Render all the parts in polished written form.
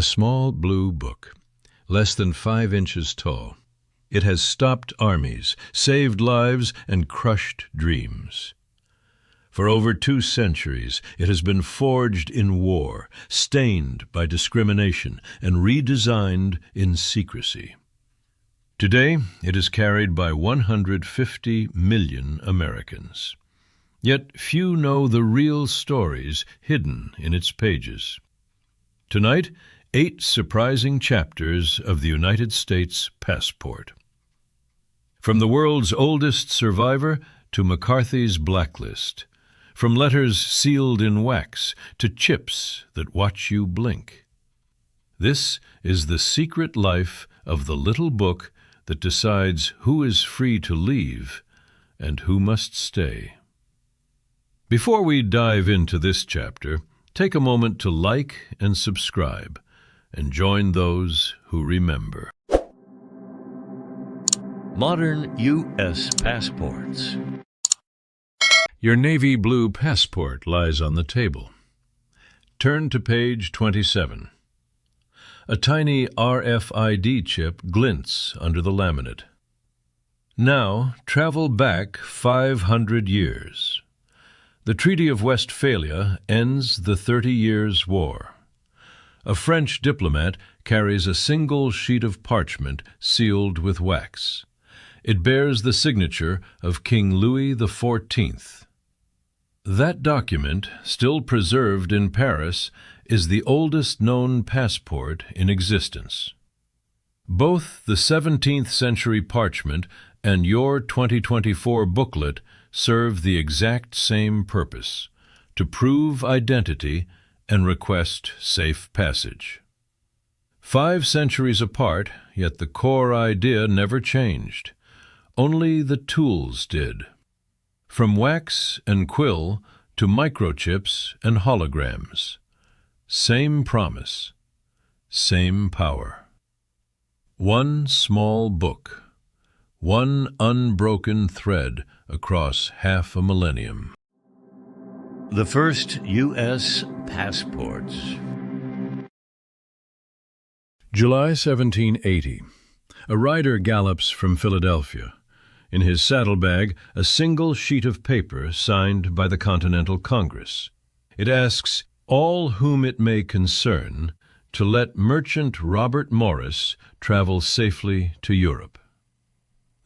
A small blue book, less than 5 inches tall. It has stopped armies, saved lives, and crushed dreams. For over 2 centuries, it has been forged in war, stained by discrimination, and redesigned in secrecy. Today, it is carried by 150 million Americans. Yet few know the real stories hidden in its pages. Tonight, 8 surprising chapters of the United States passport. From the world's oldest survivor to McCarthy's blacklist, from letters sealed in wax to chips that watch you blink. This is the secret life of the little book that decides who is free to leave and who must stay. Before we dive into this chapter, take a moment to like and subscribe, and join those who remember. Modern U.S. passports. Your navy blue passport lies on the table. Turn to page 27. A tiny RFID chip glints under the laminate. Now, travel back 500 years. The Treaty of Westphalia ends the 30 Years' War. A French diplomat carries a single sheet of parchment sealed with wax. It bears the signature of King Louis XIV. That document, still preserved in Paris, is the oldest known passport in existence. Both the 17th century parchment and your 2024 booklet serve the exact same purpose: to prove identity and request safe passage. 5 centuries apart, yet the core idea never changed. Only the tools did. From wax and quill to microchips and holograms. Same promise, same power. One small book, one unbroken thread across half a millennium. The first U.S. passports. July 1780. A rider gallops from Philadelphia. In his saddlebag, a single sheet of paper signed by the Continental Congress. It asks all whom it may concern to let merchant Robert Morris travel safely to Europe.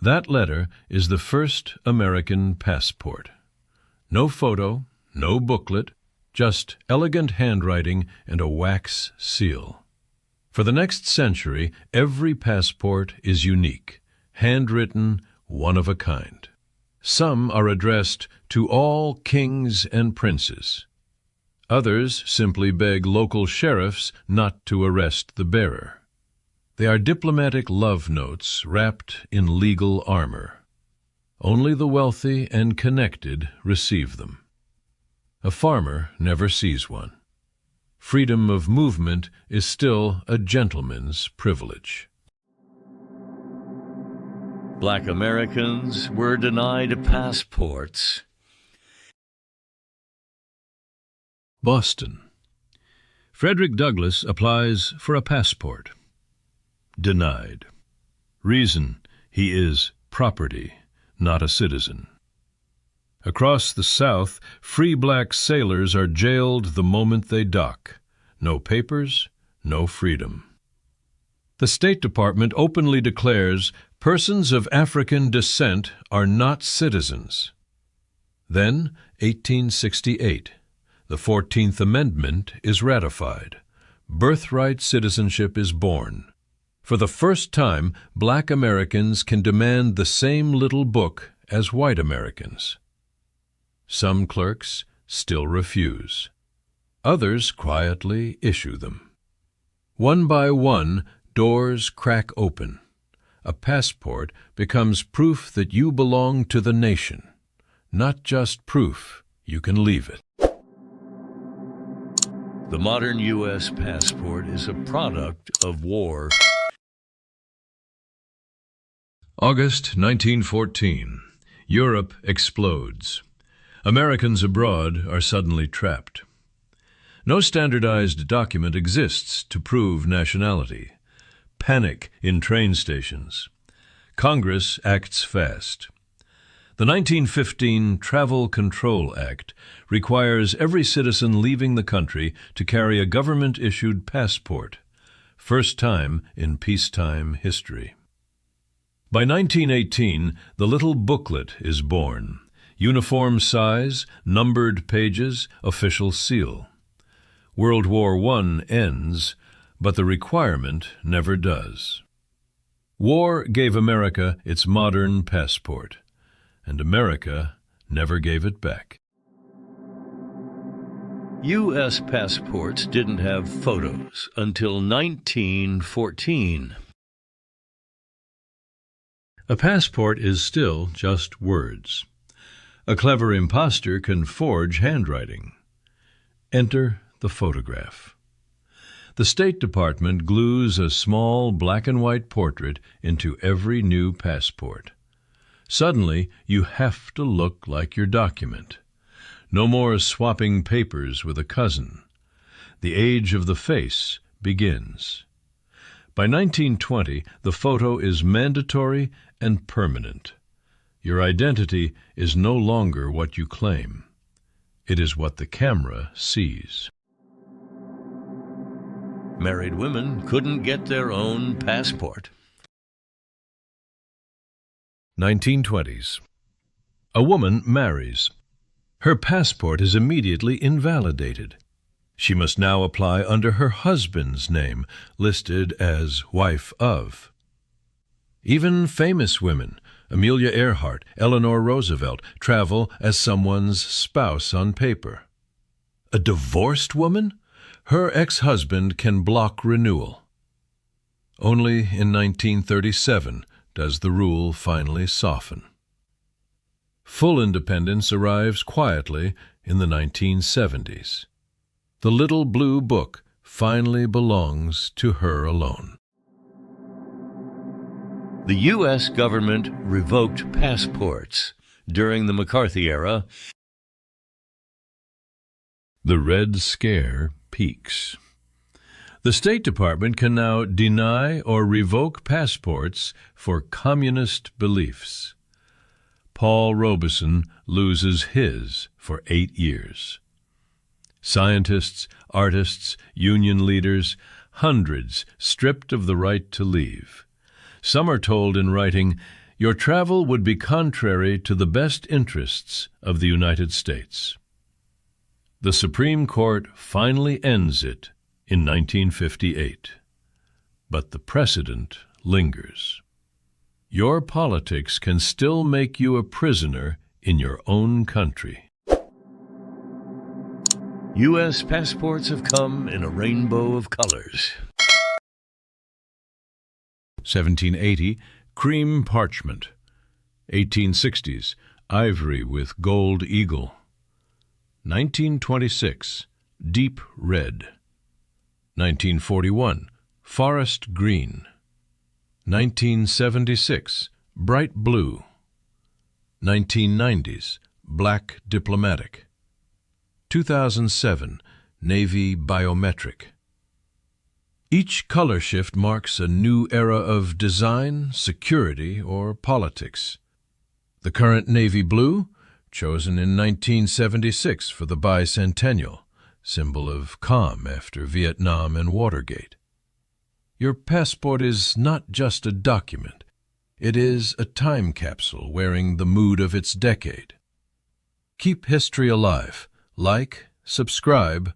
That letter is the first American passport. No photo, no booklet, just elegant handwriting and a wax seal. For the next century, every passport is unique, handwritten, one of a kind. Some are addressed to all kings and princes. Others simply beg local sheriffs not to arrest the bearer. They are diplomatic love notes wrapped in legal armor. Only the wealthy and connected receive them. A farmer never sees one. Freedom of movement is still a gentleman's privilege. Black Americans were denied passports. Boston. Frederick Douglass applies for a passport. Denied. Reason: he is property, not a citizen. Across the South, free black sailors are jailed the moment they dock. No papers, no freedom. The State Department openly declares persons of African descent are not citizens. Then, 1868, the 14th Amendment is ratified. Birthright citizenship is born. For the first time, black Americans can demand the same little book as white Americans. Some clerks still refuse. Others quietly issue them. One by one, doors crack open. A passport becomes proof that you belong to the nation, not just proof you can leave it. The modern U.S. passport is a product of war. August 1914. Europe explodes. Americans abroad are suddenly trapped. No standardized document exists to prove nationality. Panic in train stations. Congress acts fast. The 1915 Travel Control Act requires every citizen leaving the country to carry a government-issued passport. First time in peacetime history. By 1918, the little booklet is born. Uniform size, numbered pages, official seal. World War I ends, but the requirement never does. War gave America its modern passport, and America never gave it back. U.S. passports didn't have photos until 1914. A passport is still just words. A clever imposter can forge handwriting. Enter the photograph. The State Department glues a small black and white portrait into every new passport. Suddenly, you have to look like your document. No more swapping papers with a cousin. The age of the face begins. By 1920, the photo is mandatory and permanent. Your identity is no longer what you claim. It is what the camera sees. Married women couldn't get their own passport. 1920s. A woman marries. Her passport is immediately invalidated. She must now apply under her husband's name, listed as wife of. Even famous women, Amelia Earhart, Eleanor Roosevelt, travel as someone's spouse on paper. A divorced woman? Her ex-husband can block renewal. Only in 1937 does the rule finally soften. Full independence arrives quietly in the 1970s. The little blue book finally belongs to her alone. The U.S. government revoked passports during the McCarthy era. The Red Scare peaks. The State Department can now deny or revoke passports for communist beliefs. Paul Robeson loses his for 8 years. Scientists, artists, union leaders, hundreds stripped of the right to leave. Some are told in writing, "Your travel would be contrary to the best interests of the United States." The Supreme Court finally ends it in 1958. But the precedent lingers. Your politics can still make you a prisoner in your own country. U.S. passports have come in a rainbow of colors. 1780, cream parchment. 1860s, ivory with gold eagle. 1926, deep red. 1941, forest green. 1976, bright blue. 1990s, black diplomatic. 2007, navy biometric. Each color shift marks a new era of design, security, or politics. The current navy blue, chosen in 1976 for the bicentennial, symbol of calm after Vietnam and Watergate. Your passport is not just a document. It is a time capsule wearing the mood of its decade. Keep history alive. Like, subscribe,